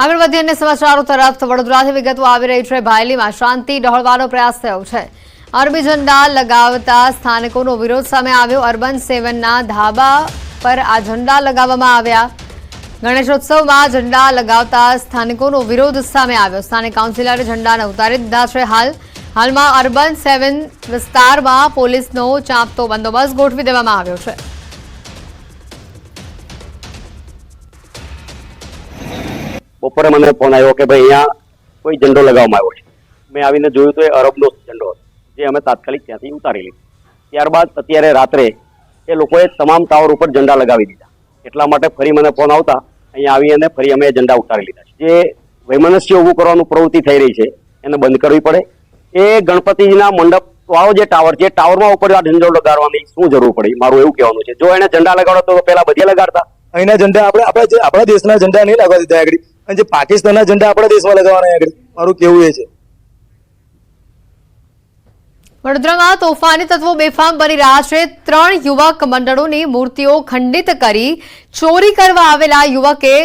આગળ વધીએ અન્ય સમાચારો તરફ વડોદરાથી વિગતો આવી રહી છે। ભાયલીમાં શાંતિ ડહોળવાનો પ્રયાસ થયો છે। અરબી ઝંડા લગાવતા સ્થાનિકોનો વિરોધ સામે આવ્યો। અર્બન 7ના ધાબા પર આ ઝંડા લગાવવામાં આવ્યા। ગણેશોત્સવમાં ઝંડા લગાવતા સ્થાનિકોનો વિરોધ સામે આવ્યો। સ્થાનિક કાઉન્સિલરે ઝંડાને ઉતારી દીધા છે। હાલમાં અર્બન 7 વિસ્તારમાં પોલીસનો ચાંપતો બંદોબસ્ત ગોઠવી દેવામાં આવ્યો છે। બપોરે મને ફોન આવ્યો કે ભાઈ અહીંયા કોઈ ઝંડો લગાવવામાં આવ્યો છે। મેં આવીને જોયું તો એ અરબનો ઝંડો હતો, જે અમે તાત્કાલિક ત્યાંથી ઉતારી લીધો। ત્યારબાદ અત્યારે રાત્રે એ લોકોએ તમામ ટાવર ઉપર ઝંડા લગાવી દીધા। એટલા માટે ફરી મને ફોન આવતા અહીંયા આવી અને ફરી અમે ઝંડા ઉતારી લીધા છે। જે વૈમનસ્ય ઊભું કરવાનું પ્રવૃત્તિ થઈ રહી છે એને બંધ કરવી પડે। એ ગણપતિજીના મંડપ વાળો જે ટાવર છે, ટાવરમાં ઉપર આ ઝંડો લગાડવાની શું જરૂર પડી, મારું એવું કહેવાનું છે। જો એને ઝંડા લગાડો તો પહેલા બધે લગાડતા। અહીંના ઝંડા આપણા દેશના ઝંડા નહીં લગાવી દીધા આગળ, અને જે પાકિસ્તાનના ઝંડા આપણા દેશમાં લગાવવાના આગળ, મારું કેવું એ છે। વડોદરામાં તોફાની તત્વો બેફામ બની રહ્યા છે। 3 યુવક મંડળોની મૂર્તિઓ ખંડિત કરી ચોરી કરવા આવેલા યુવકે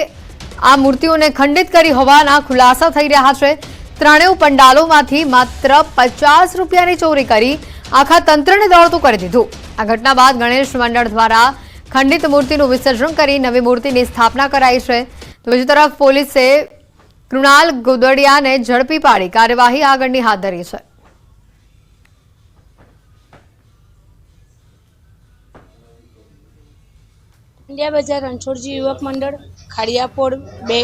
આ મૂર્તિઓને ખંડિત કરી હોવાના ખુલાસા થઈ રહ્યા છે। ત્રણેય પંડાલોમાંથી માત્ર 50 રૂપિયાની ચોરી કરી આખા તંત્રને દોડતું કરી દીધું। આ ઘટના બાદ ગણેશ મંડળ દ્વારા ખંડિત મૂર્તિનું વિસર્જન કરી નવી મૂર્તિની સ્થાપના કરાઈ છે। તો બીજી તરફ પોલીસે કૃણાલ ગોદડિયાને ઝડપી પાડી કાર્યવાહી આગળની હાથ ધરી છે। ઇન્ડિયા બજાર રણછોડજી યુવક મંડળ, ખાડિયાપોળ 2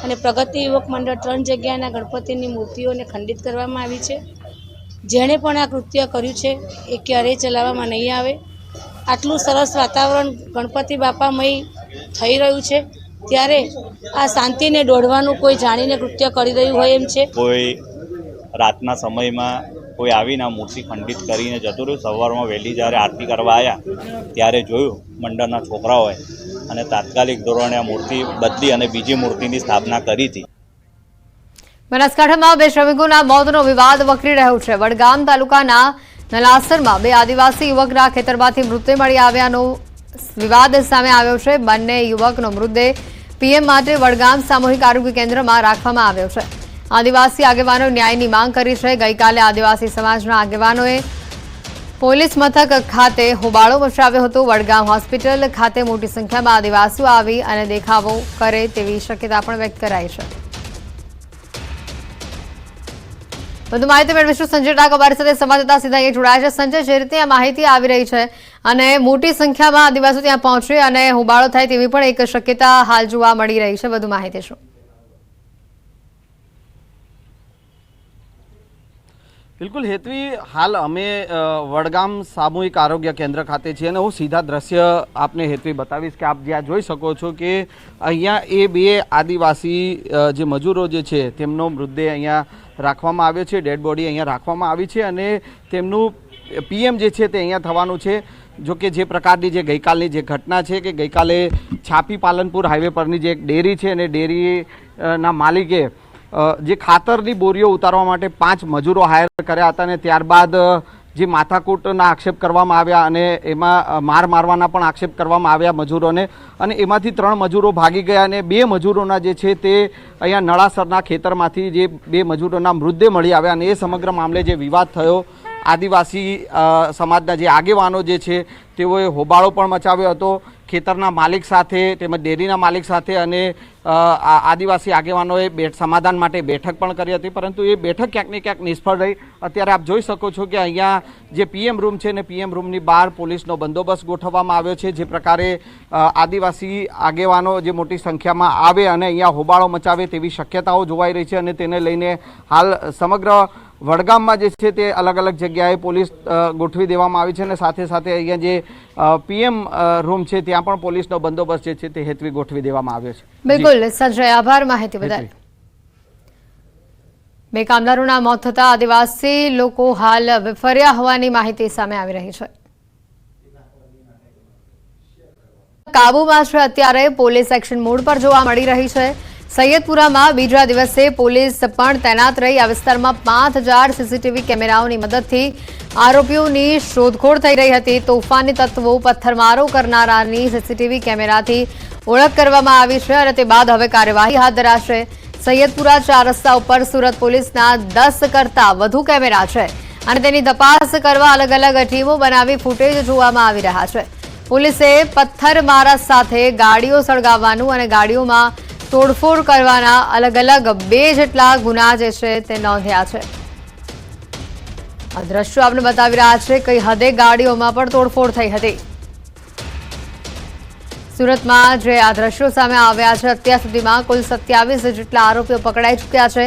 અને પ્રગતિ યુવક મંડળ 3 જગ્યાના ગણપતિની મૂર્તિઓને ખંડિત કરવામાં આવી છે। જેણે પણ આ કૃત્ય કર્યું છે એ ક્યારેય ચલાવવામાં નહીં આવે। આટલું સરસ વાતાવરણ ગણપતિ બાપામય થઈ રહ્યું છે ત્યારે આ શાંતિને દોડવાનું કોઈ જાણીને કૃત્ય કરી રહ્યું હોય એમ છે। કોઈ રાતના સમયમાં કોઈ આવીને મૂર્તિ ખંડિત કરીને જતું રહ્યું। સવારમાં વહેલી જ્યારે આરતી કરવા આવ્યા ત્યારે જોયું મંડળના છોકરાઓએ અને તાત્કાલિક ધોરણે આ મૂર્તિ બદલી અને બીજી મૂર્તિની સ્થાપના કરી હતી। બનાસકાંઠામાં 2 શ્રમિકોના મોતનો વિવાદ વકરી રહ્યો છે। વડગામ તાલુકાના નલાસરમાં 2 આદિવાસી યુવકના ખેતરમાંથી મૃતદેહ મળી આવ્યાનો વિવાદ સામે આવ્યો છે। બંને યુવકનો મૃતદેહ પીએમ માટે વડગામ સામૂહિક આરોગ્ય કેન્દ્રમાં રાખવામાં આવ્યો છે। આદિવાસી આગેવાનો ન્યાયની માંગ કરી છે। ગઈકાલે આદિવાસી સમાજના આગેવાનોએ પોલીસ મથક ખાતે હોબાળો મચાવ્યો હતો। વડગામ હોસ્પિટલ ખાતે મોટી સંખ્યામાં આદિવાસીઓ આવી અને દેખાવો કરે તેવી શક્યતા પણ વ્યક્ત કરાઈ છે। વધુ માહિતી મેળવીશું સંજય ડાક અમારી સાથે સંવાદદાતા સીધા અહીંયા જોડાયા છે। સંજય, જે રીતે આ માહિતી આવી રહી છે અને મોટી સંખ્યામાં આદિવાસીઓ ત્યાં પહોંચે અને હોબાળો થાય તેવી પણ એક શક્યતા હાલ જોવા મળી રહી છે, વધુ માહિતી શું? બિલકુલ હેતવી, હાલ અમે વડગામ સામૂહિક આરોગ્ય કેન્દ્ર ખાતે છીએ અને હું સીધા દ્રશ્ય આપને હેતવી બતાવીશ કે આપ જ્યાં જોઈ શકો છો કે અહીંયા એ 2 આદિવાસી જે મજૂરો જે છે તેમનો મૃતદેહ અહીંયા રાખવામાં આવ્યો છે। ડેડ બોડી અહીંયા રાખવામાં આવી છે અને તેમનું પીએમ જે છે તે અહીંયા થવાનું છે। જો કે જે પ્રકારની જે ગઈકાલની જે ઘટના છે કે ગઈકાલે છાપી પાલનપુર હાઈવે પરની જે એક ડેરી છે અને ડેરીના માલિકે જે ખાતરની બોરીઓ ઉતારવા માટે 5 મજૂરો હાયર કર્યા હતા અને ત્યારબાદ જે માથાકૂટના આક્ષેપ કરવામાં આવ્યા અને એમાં મારવાના પણ આક્ષેપ કરવામાં આવ્યા મજૂરોને અને એમાંથી 3 મજૂરો ભાગી ગયા અને 2 મજૂરોના જે છે તે અહીંયા નળાસરના ખેતરમાંથી જે 2 મજૂરોના મૃતદેહ મળી આવ્યા અને એ સમગ્ર મામલે જે વિવાદ થયો, આદિવાસી સમાજના જે આગેવાનો જે છે તેઓએ હોબાળો પણ મચાવ્યો હતો ખેતરના માલિક સાથે તેમજ ડેરીના માલિક સાથે અને આદિવાસી આગેવાનોએ સમાધાન માટે બેઠક પણ કરી હતી, પરંતુ એ બેઠક ક્યાંક ને ક્યાંક નિષ્ફળ રહી। અત્યારે આપ જોઈ શકો છો કે અહીંયા જે પીએમ રૂમ છે ને પીએમ રૂમની બહાર પોલીસનો બંદોબસ્ત ગોઠવવામાં આવ્યો છે। જે પ્રકારે આદિવાસી આગેવાનો જે મોટી સંખ્યામાં આવે અને અહીંયા હોબાળો મચાવે તેવી શક્યતાઓ જોવાઈ રહી છે અને તેને લઈને હાલ સમગ્ર વડગામમાં જે છે તે અલગ અલગ જગ્યાએ પોલીસ ગોઠવી દેવામાં આવી છે અને સાથે સાથે અહીંયા જે પીએમ રૂમ છે ત્યાં પણ પોલીસનો બંદોબસ્ત જે છે તે હેતવી ગોઠવી દેવામાં આવ્યો છે। બિલકુલ સંજય, આભાર માહિતી બદલ। 2 કામદારોના મોત થતા આદિવાસી લોકો હાલ વિફર્યા હોવાની માહિતી સામે આવી રહી છે। કાબુમાં છે અત્યારે પોલીસ એક્શન મોડ પર જોવા મળી રહી છે। સૈયદપુરામાં બીજા દિવસે પોલીસ પણ તૈનાત રહી આ વિસ્તારમાં 5000 સીસીટીવી કેમેરાઓની મદદથી આરોપીઓની શોધખોળ થઈ રહી હતી। તોફાની તત્વો પથ્થરમારો કરનારાની સીસીટીવી કેમેરાથી ઓળખ કરવામાં આવી છે અને તે બાદ હવે કાર્યવાહી હાથ ધરાશે। સૈયદપુરા 4 રસ્તા ઉપર સુરત પોલીસના 10 કરતા વધુ કેમેરા છે અને તેની તપાસ કરવા અલગ અલગ ટીમો બનાવી ફૂટેજ જોવામાં આવી રહ્યા છે. પોલીસે પથ્થરમારા સાથે ગાડીઓ સળગાવવાનું અને ગાડીઓમાં તોડફોડ કરવાના અલગ અલગ 2 જેટલા ગુના જે છે તે નોંધ્યા છે. આ દ્રશ્યો આપણે બતાવી રહ્યા છે કઈ હદે ગાડીઓમાં પણ તોડફોડ થઈ હતી. સુરતમાં જે આ દ્રશ્યો સામે આવ્યા છે, અત્યાર સુધીમાં કુલ 27 જેટલા આરોપીઓ પકડાઈ ચૂક્યા છે.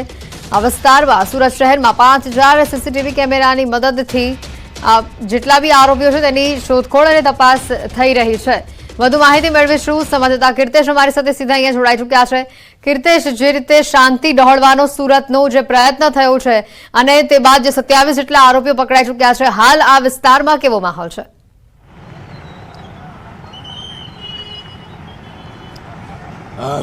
આ વિસ્તારમાં સુરત શહેરમાં 5000 સીસીટીવી કેમેરાની મદદથી જેટલા બી આરોપીઓ છે તેની શોધખોળ અને તપાસ થઈ રહી છે. વધુ માહિતી મેળવીશું. સંવાદદાતા કીર્તેશ અમારી સાથે સીધા અહીંયા જોડાઈ ચૂક્યા છે. કીર્તેશ, જે રીતે શાંતિ ડહોળવાનો સુરતનો જે પ્રયત્ન થયો છે અને તે બાદ જે 27 જેટલા આરોપીઓ પકડાઈ ચૂક્યા છે, હાલ આ વિસ્તારમાં કેવો માહોલ છે?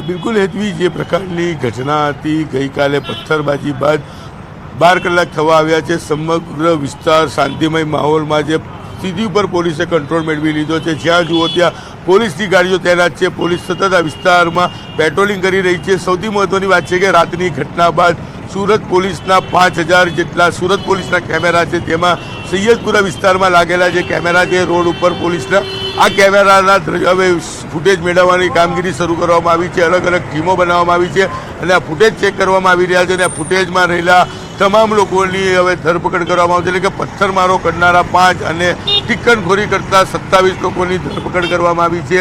બિલકુલ હેતવી, જે પ્રકારની ઘટના હતી ગઈકાલે પથ્થરબાજી બાદ 12 કલાક થવા આવ્યા છે. સમગ્ર વિસ્તાર શાંતિમય માહોલમાં જે સ્થિતિ ઉપર પોલીસે કંટ્રોલ મેળવી લીધો છે. જ્યાં જુઓ ત્યાં પોલીસની ગાડીઓ તૈનાત છે. પોલીસ સતત આ વિસ્તારમાં પેટ્રોલિંગ કરી રહી છે. સૌથી મહત્વની વાત છે કે રાતની ઘટના બાદ સુરત પોલીસના 5000 જેટલા સુરત પોલીસના કેમેરા છે. તેમાં સૈયદપુરા વિસ્તારમાં લાગેલા જે કેમેરા છે રોડ ઉપર પોલીસના, આ કેમેરાના હવે ફૂટેજ મેળવવાની કામગીરી શરૂ કરવામાં આવી છે. અલગ અલગ ટીમો બનાવવામાં આવી છે અને આ ફૂટેજ ચેક કરવામાં આવી રહ્યા છે અને આ ફૂટેજમાં રહેલા તમામ લોકોની હવે ધરપકડ કરવામાં આવશે. એટલે કે પથ્થરમારો કરનારા 5 અને ટિક્કણખોરી કરતા 27 લોકોની ધરપકડ કરવામાં આવી છે.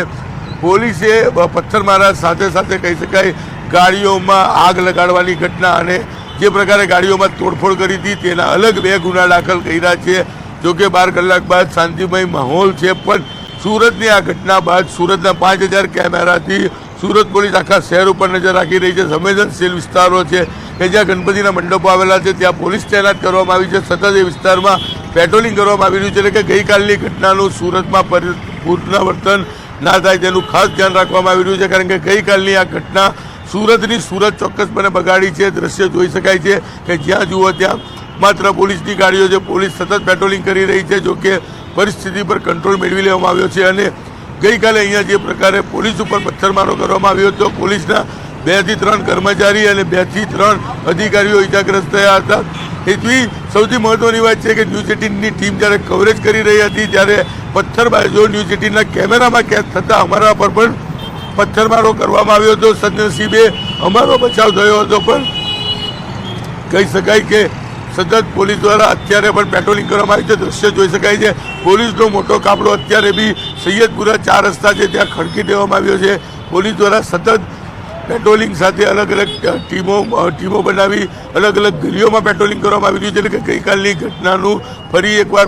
પોલીસે પથ્થરમારા સાથે સાથે કહી શકાય ગાડીઓમાં આગ લગાડવાની ઘટના અને જે પ્રકારે ગાડીઓમાં તોડફોડ કરી હતી તેના અલગ 2 ગુના દાખલ કર્યા છે. જોકે 12 કલાક બાદ શાંતિમય માહોલ છે, પણ સુરતની આ ઘટના બાદ સુરતના 5000 કેમેરાથી સુરત પોલીસ આખા શહેર ઉપર નજર રાખી રહી છે. સંવેદનશીલ વિસ્તારો છે કે જ્યાં ગણપતિના મંડપો આવેલા છે ત્યાં પોલીસ તૈનાત કરવામાં આવી છે. સતત એ વિસ્તારમાં પેટ્રોલિંગ કરવામાં આવી રહ્યું છે. એટલે કે ગઈકાલની ઘટનાનું સુરતમાં પુનરાવર્તન ના થાય તેનું ખાસ ધ્યાન રાખવામાં આવી રહ્યું છે. કારણ કે ગઈકાલની આ ઘટના સુરતની સુરત ચોક્કસપણે બગાડી છે. દ્રશ્ય જોઈ શકાય છે કે જ્યાં જુઓ ત્યાં માત્ર પોલીસની ગાડીઓ છે. પોલીસ સતત પેટ્રોલિંગ કરી રહી છે. જોકે પરિસ્થિતિ પર કંટ્રોલ મેળવી લેવામાં આવ્યો છે અને ગઈકાલે અહીંયા જે પ્રકારે પોલીસ ઉપર પથ્થરમારો કરવામાં આવ્યો હતો, પોલીસના 2 થી 3 કર્મચારી અને 2 થી 3 અધિકારીઓ ઇજાગ્રસ્ત થયા હતા. એથી સૌથી મહત્વની વાત છે કે ન્યૂઝ 18ની ટીમ જ્યારે કવરેજ કરી રહી હતી ત્યારે પથ્થરબાજો ન્યૂઝ 18ના કેમેરામાં કેદ થતા અમારા પર પણ પથ્થરમારો કરવામાં આવ્યો હતો. સદનસીબે અમારો બચાવ થયો હતો, પણ કહી શકાય કે સતત પોલીસ દ્વારા અત્યારે પણ પેટ્રોલિંગ કરવામાં આવી છે. દ્રશ્ય જોઈ શકાય છે. પોલીસનો મોટો કાફલો અત્યારે બી સૈયદપુરા 4 રસ્તા છે ત્યાં ખડકી દેવામાં આવ્યો છે. પોલીસ દ્વારા સતત પેટ્રોલિંગ સાથે અલગ અલગ ટીમો બનાવી અલગ અલગ ગલીઓમાં પેટ્રોલિંગ કરવામાં આવી રહ્યું છે. એટલે કે ગઈકાલની ઘટનાનું ફરી એકવાર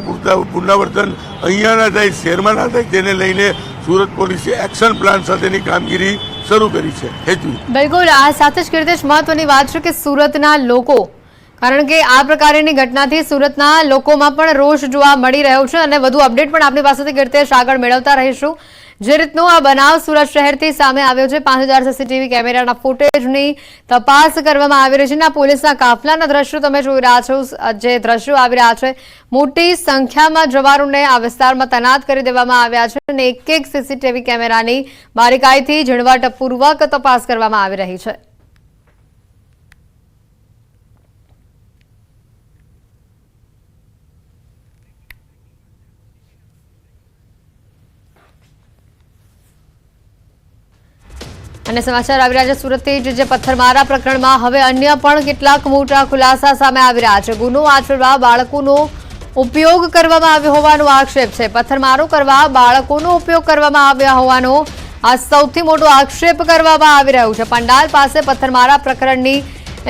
પુનરાવર્તન અહીંયા ના થાય, શહેરમાં ના થાય, તેને લઈને સુરત પોલીસે એક્શન પ્લાન સાથેની કામગીરી શરૂ કરી છે. હેતુ બિલકુલ. આ સાથે જ કીર્તેશ, મહત્વની વાત છે કે સુરતના લોકો, કારણ કે આ પ્રકારની ઘટનાથી સુરતના લોકોમાં પણ રોષ જોવા મળી રહ્યો છે અને વધુ અપડેટ પણ આપણી પાસેથી કીર્તેશ આગળ મેળવતા રહીશું. જે રીતનો આ બનાવ સુરત શહેરથી સામે આવ્યો છે, 5000 સીસીટીવી કેમેરાના ફૂટેજની તપાસ કરવામાં આવી રહી છે અને પોલીસના કાફલાના દ્રશ્યો તમે જોઈ રહ્યા છો. જે દ્રશ્યો આવી રહ્યા છે, મોટી સંખ્યામાં જવાનોને આ વિસ્તારમાં તૈનાત કરી દેવામાં આવ્યા છે અને એક સીસીટીવી કેમેરાની બારીકાઈથી ઝીણવટપૂર્વક તપાસ કરવામાં આવી રહી છે. અને સમાચાર આવી રહ્યા છે સુરતથી જે પથ્થરમારા પ્રકરણમાં હવે અન્ય પણ કેટલાક મોટા ખુલાસા સામે આવી રહ્યા છે. ગુનો આચરવા બાળકોનો ઉપયોગ કરવામાં આવ્યો હોવાનો આક્ષેપ છે. પથ્થરમારો કરવા બાળકોનો ઉપયોગ કરવામાં આવ્યા હોવાનો આ સૌથી મોટો આક્ષેપ કરવામાં આવી રહ્યો છે. પંડાલ પાસે પથ્થરમારા પ્રકરણની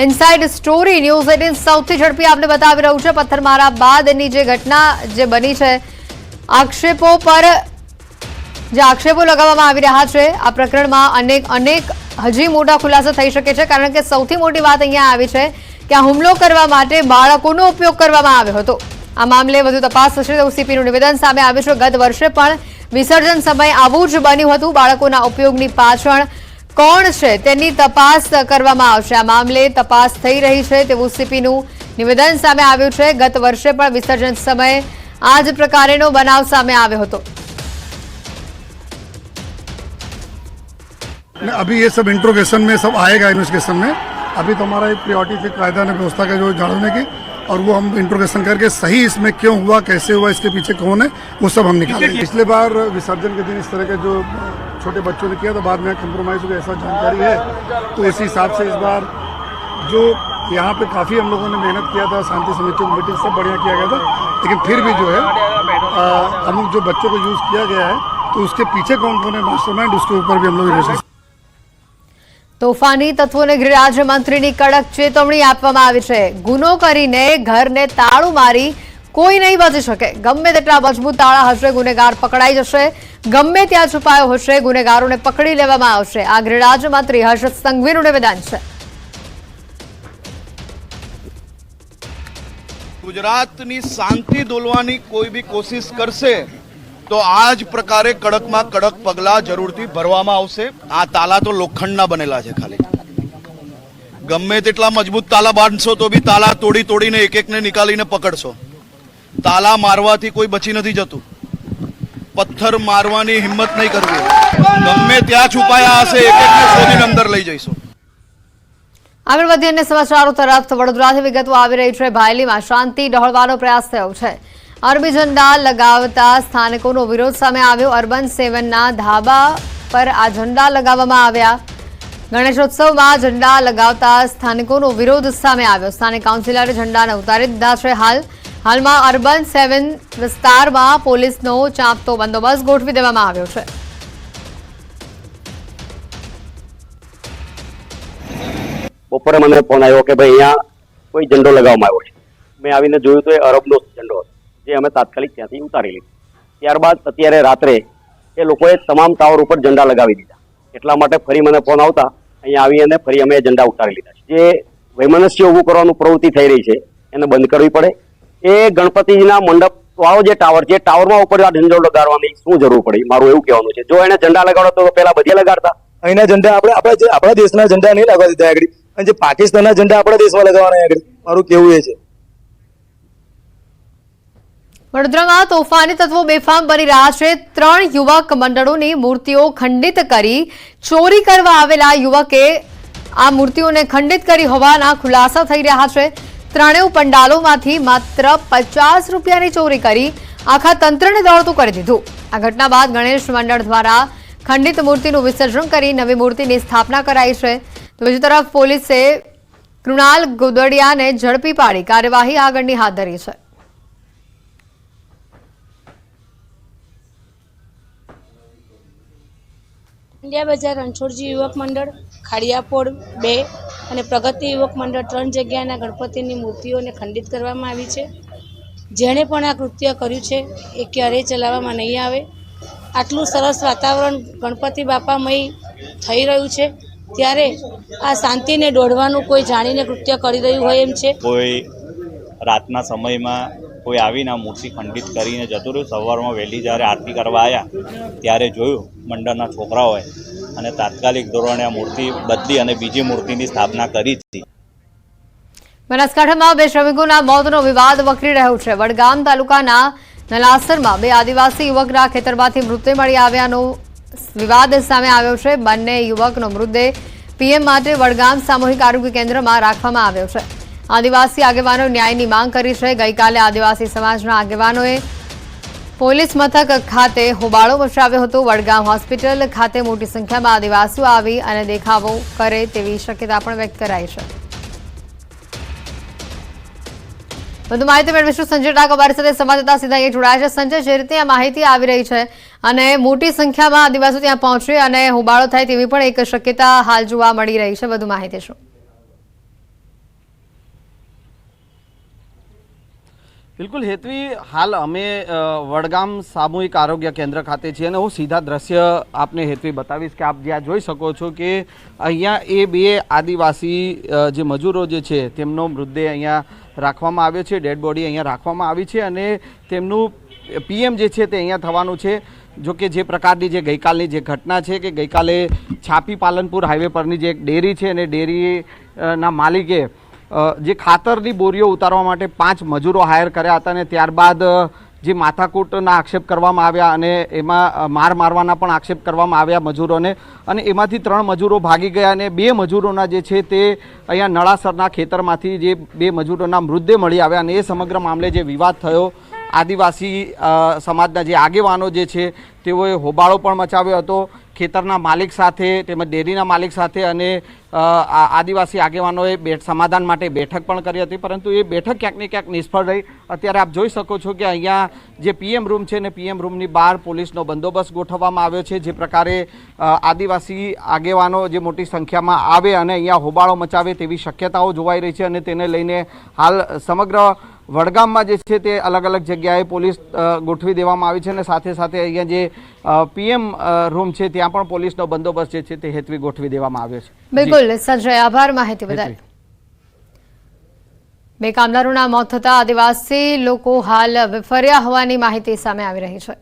ઇનસાઇડ સ્ટોરી ન્યૂઝ 18 સૌથી ઝડપી આપણે બતાવી રહ્યું છે. પથ્થરમારા બાદની જે ઘટના જે બની છે, આક્ષેપો પર જે આક્ષેપો લગાવવામાં આવી રહ્યા છે, આ પ્રકરણમાં અનેક હજી મોટા ખુલાસા થઈ શકે છે. કારણ કે સૌથી મોટી વાત અહીંયા આવી છે કે આ હુમલો કરવા માટે બાળકોનો ઉપયોગ કરવામાં આવ્યો હતો. આ મામલે વધુ તપાસ થશે તેવું સીપીનું નિવેદન સામે આવ્યું છે. ગત વર્ષે પણ વિસર્જન સમયે આવું જ બન્યું હતું. બાળકોના ઉપયોગની પાછળ કોણ છે તેની તપાસ કરવામાં આવશે. આ મામલે તપાસ થઈ રહી છે તેવું સીપીનું નિવેદન સામે આવ્યું છે. ગત વર્ષે પણ વિસર્જન સમયે આ જ પ્રકારનો બનાવ સામે આવ્યો હતો. अभी ये सब इंट्रोगेशन में सब आएगा इन्वेस्टिगेशन में, अभी तो हमारा एक प्रायोरिटी थी कायदा और व्यवस्था का जो जानने की, और वो हम इंट्रोगेशन करके सही इसमें क्यों हुआ, कैसे हुआ, इसके पीछे कौन है, वो सब हम निकालेंगे। पिछले बार विसर्जन के दिन इस तरह के जो छोटे बच्चों ने किया तो बाद में कंप्रोमाइज हो गया, ऐसा जानकारी है। तो इसी हिसाब से इस बार जो यहाँ पे काफ़ी हम लोगों ने मेहनत किया था, शांति समिति की मीटिंग सब बढ़िया किया गया था, लेकिन फिर भी जो है हम जो बच्चों को यूज़ किया गया है तो उसके पीछे कौन कौन है मास्टरमाइंड, उसके ऊपर भी हम लोग તોફાની તત્વોને ગૃહ રાજ્યમંત્રીની કડક ચેતવણી આપવામાં આવી છે। ગુનો કરીને ઘરને તાળું મારી કોઈ નહીં બચી શકે। ગમે તેટલા મજબૂત તાળા હશે, ગુનેગાર પકડાઈ જશે। ગમે ત્યાં છુપાયો હશે, ગુનેગારોને પકડી લેવામાં આવશે। આ ગૃહ રાજ્યમંત્રી હર્ષ સંઘવીનું નિવેદન છે। ગુજરાતની શાંતિ દોલવાની કોઈ બી કોશિશ કરશે તો આ જ પ્રકારે કડકમાં કડક પગલાં જરૂરથી ભરવામાં આવશે। આ તાલા તો લોખંડના બનેલા છે, ખાલી ગમે તેટલા મજબૂત તાલા બાંધશો તો બી તાલા તોડી તોડીને એક એકને નીકાળીને પકડશો। તાલા મારવાથી કોઈ બચી નથી જતું, પથ્થર મારવાની હિંમત નહીં કરવી। ગમે ત્યાં છુપાયા હશે એક એકને શોધીને અંદર લઈ જઈશું। આગળ વધીએ અન્ય સમાચારો તરફ। વડોદરાથી વિગતો આવી રહી છે। ભાયલીમાં શાંતિ ડહોળવાનો પ્રયાસ થયો છે। અરબી ઝંડા લગાવતા સ્થાનિકોનો વિરોધ સામે આવ્યો। અર્બન 7ના ધાબા પર આ ઝંડા લગાવવામાં આવ્યા। ગણેશોત્સવમાં ઝંડા લગાવતા સ્થાનિકોનો વિરોધ સામે આવ્યો। સ્થાનિક કાઉન્સિલરે ઝંડાને ઉતારી દીધા છે। હાલમાં અર્બન 7 વિસ્તારમાં પોલીસનો ચાંપતો બંદોબસ્ત ગોઠવી દેવામાં આવ્યો છે। બપોરે મને ફોન આવ્યો કે ભાઈ અહીંયા કોઈ ઝંડો લગાવવામાં આવ્યો છે। મેં આવીને જોયું તો એ અરબનો ઝંડો હતો, જે અમે તાત્કાલિક ત્યાંથી ઉતારી લીધો। ત્યારબાદ અત્યારે રાત્રે એ લોકોએ તમામ ટાવર ઉપર ઝંડા લગાવી દીધા। એટલા માટે ફરી મને ફોન આવતા અહીંયા આવી અને ફરી અમે ઝંડા ઉતારી લીધા છે। જે વૈમનસ્ય ઊભું કરવાનું પ્રવૃત્તિ થઈ રહી છે એને બંધ કરવી પડે। એ ગણપતિજીના મંડપ વાળો જે ટાવર છે, ટાવરમાં ઉપર આ ઝંડો લગાડવાની શું જરૂર પડી, મારું એવું કહેવાનું છે। જો એને ઝંડા લગાડો તો પહેલા બધે લગાડતા। અહીંના ઝંડા આપણા દેશના ઝંડા નહીં લગાવી દીધા આગળ, અને જે પાકિસ્તાનના ઝંડા આપણા દેશમાં લગાવવાના આગળ, મારું કેવું એ છે। વડોદરામાં તોફાની તત્વો બેફામ બની રહ્યા છે। 3 યુવક મંડળોની મૂર્તિઓ ખંડિત કરી ચોરી કરવા આવેલા યુવકે આ મૂર્તિઓને ખંડિત કરી હોવાના ખુલાસા થઈ રહ્યા છે। ત્રણેય પંડાલોમાંથી માત્ર 50 રૂપિયાની ચોરી કરી આખા તંત્રને દોડતું કરી દીધું। આ ઘટના બાદ ગણેશ મંડળ દ્વારા ખંડિત મૂર્તિનું વિસર્જન કરી નવી મૂર્તિની સ્થાપના કરાઈ છે। તો બીજી તરફ પોલીસે કૃણાલ ગોદડિયાને ઝડપી પાડી કાર્યવાહી આગળની હાથ ધરી છે। ઇન્ડિયા બજાર રણછોડજી યુવક મંડળ, ખાડિયાપોળ 2 અને પ્રગતિ યુવક મંડળ 3 જગ્યાના ગણપતિની મૂર્તિઓને ખંડિત કરવામાં આવી છે। જેણે પણ આ કૃત્ય કર્યું છે એ ક્યારેય ચલાવવામાં નહીં આવે। આટલું સરસ વાતાવરણ ગણપતિ બાપામય થઈ રહ્યું છે, ત્યારે આ શાંતિને દોડવાનું કોઈ જાણીને કૃત્ય કરી રહ્યું હોય એમ છે। કોઈ રાતના સમયમાં કોઈ આવીને આ મૂર્તિ ખંડિત કરીને જતું રહ્યું। સવારમાં વહેલી જ્યારે આરતી કરવા આવ્યા ત્યારે જોયું મંડળના છોકરાઓએ, અને તાત્કાલિક ધોરણે આ મૂર્તિ બદલી અને બીજી મૂર્તિની સ્થાપના કરી હતી। બનાસકાંઠામાં 2 શ્રમિકોના મોતનો વિવાદ વકરી રહ્યો છે। વડગામ તાલુકાના નલાસરમાં 2 આદિવાસી યુવકના ખેતરમાંથી મૃતદેહ મળી આવ્યાનો વિવાદ સામે આવ્યો છે। બંને યુવકનો મૃતદેહ પીએમ માટે વડગામ સામૂહિક આરોગ્ય કેન્દ્રમાં રાખવામાં આવ્યો છે। આદિવાસી આગેવાનો ન્યાયની માંગ કરી છે। ગઈકાલે આદિવાસી સમાજના આગેવાનોએ પોલીસ મથક ખાતે હોબાળો મચાવ્યો હતો। વડગામ હોસ્પિટલ ખાતે મોટી સંખ્યામાં આદિવાસીઓ આવી અને દેખાવો કરે તેવી શક્યતા પણ વ્યક્ત કરાઈ છે। વધુ માહિતી મેળવીશું સંજય ડાક અમારી સાથે સંવાદદાતા સીધા અહીં જોડાયા છે। સંજય, જે રીતે આ માહિતી આવી રહી છે અને મોટી સંખ્યામાં આદિવાસીઓ ત્યાં પહોંચે અને હોબાળો થાય તેવી પણ એક શક્યતા હાલ જોવા મળી રહી છે, વધુ માહિતી શું? બિલકુલ હેતવી, હાલ અમે વડગામ સામૂહિક આરોગ્ય કેન્દ્ર ખાતે છીએ અને હું સીધા દ્રશ્ય આપને હેતવી બતાવીશ કે આપ જ્યાં જોઈ શકો છો કે અહીંયા એ 2 આદિવાસી જે મજૂરો જે છે તેમનો મૃતદેહ અહીંયા રાખવામાં આવ્યો છે। ડેડ બોડી અહીંયા રાખવામાં આવી છે અને તેમનું પીએમ જે છે તે અહીંયા થવાનું છે। જો કે જે પ્રકારની જે ગઈકાલની જે ઘટના છે કે ગઈકાલે છાપી પાલનપુર હાઈવે પરની જે એક ડેરી છે અને ડેરીના માલિકે જે ખાતરની બોરીઓ ઉતારવા માટે 5 મજૂરો હાયર કર્યા હતા અને ત્યારબાદ જે માથાકૂટના આક્ષેપ કરવામાં આવ્યા અને એમાં માર મારવાના પણ આક્ષેપ કરવામાં આવ્યા મજૂરોને, અને એમાંથી 3 મજૂરો ભાગી ગયા અને 2 મજૂરોના જે છે તે અહીંયા નળાસરના ખેતરમાંથી જે 2 મજૂરોના મૃતદેહ મળી આવ્યા અને એ સમગ્ર મામલે જે વિવાદ થયો, આદિવાસી સમાજના જે આગેવાનો જે છે તેઓએ હોબાળો પણ મચાવ્યો હતો ખેતરના માલિક સાથે તેમજ ડેરીના માલિક સાથે, અને આદિવાસી આગેવાનોએ સમાધાન માટે બેઠક પણ કરી હતી, પરંતુ એ બેઠક ક્યાંક ને ક્યાંક નિષ્ફળ રહી. અત્યારે આપ જોઈ શકો છો કે અહીંયા જે પીએમ રૂમ છે ને પીએમ રૂમની બહાર પોલીસનો બંદોબસ્ત ગોઠવવામાં આવ્યો છે. જે પ્રકારે આદિવાસી આગેવાનો જે મોટી સંખ્યામાં આવે અને અહીંયા હોબાળો મચાવે તેવી શક્યતાઓ જોવાઈ રહી છે, અને તેને લઈને હાલ સમગ્ર વડગામમાં જે છે તે અલગ અલગ જગ્યાએ પોલીસ ગોઠવી દેવામાં આવી છે, અને સાથે સાથે અહીંયા જે પીએમ રૂમ છે ત્યાં પણ પોલીસનો બંદોબસ્ત જે છે તે હેતવી ગોઠવી દેવામાં આવ્યો છે. બિલકુલ સંજય, આભાર માહિતી બદલ. 2 કામદારોના મોત થતા આદિવાસી લોકો હાલ વિફર્યા હોવાની માહિતી સામે આવી રહી છે.